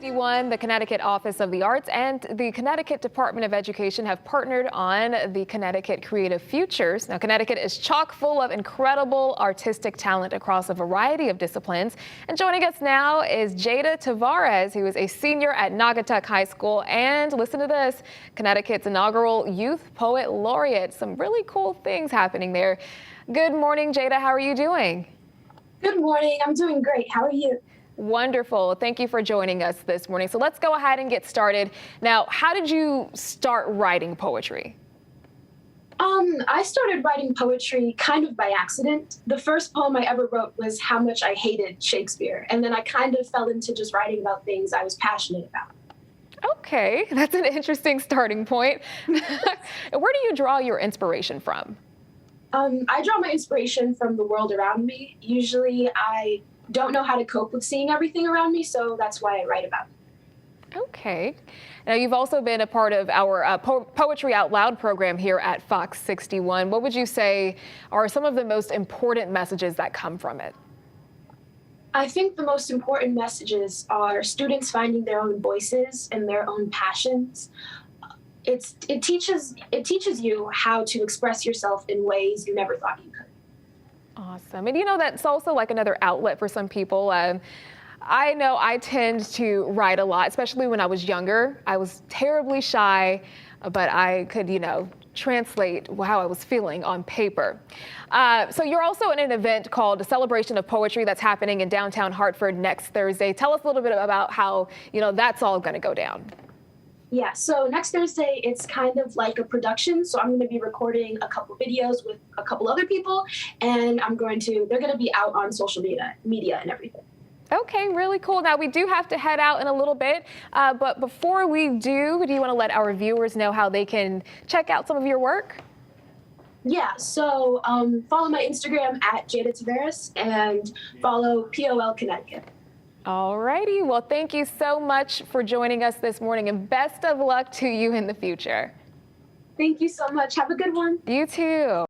The Connecticut Office of the Arts and the Connecticut Department of Education have partnered on the Connecticut Creative Futures. Now, Connecticut is chock full of incredible artistic talent across a variety of disciplines. And joining us now is Jaida Tavares, who is a senior at Naugatuck High School. And listen to this, Connecticut's inaugural Youth Poet Laureate. Some really cool things happening there. Good morning, Jaida. How are you doing? Good morning. I'm doing great. How are you? Wonderful. Thank you for joining us this morning. So let's go ahead and get started. Now, how did you start writing poetry? I started writing poetry kind of by accident. The first poem I ever wrote was how much I hated Shakespeare. And then I kind of fell into just writing about things I was passionate about. Okay, that's an interesting starting point. Where do you draw your inspiration from? I draw my inspiration from the world around me. Usually I don't know how to cope with seeing everything around me, so that's why I write about it. Okay. Now, you've also been a part of our Poetry Out Loud program here at Fox 61. What would you say are some of the most important messages that come from it? I think the most important messages are students finding their own voices and their own passions. It teaches you how to express yourself in ways you never thought you could. Awesome. And you know, that's also like another outlet for some people. I know I tend to write a lot, especially when I was younger. I was terribly shy, but I could, translate how I was feeling on paper. So you're also in an event called a Celebration of Poetry that's happening in downtown Hartford next Thursday. Tell us a little bit about how, that's all going to go down. Yeah, so next Thursday, it's kind of like a production. So I'm going to be recording a couple videos with a couple other people, and they're going to be out on social media and everything. Okay, really cool. Now, we do have to head out in a little bit, but before we do you want to let our viewers know how they can check out some of your work? Yeah, so follow my Instagram at Jaida Tavares and follow POL Connecticut. All righty. Well, thank you so much for joining us this morning, and best of luck to you in the future. Thank you so much. Have a good one. You too.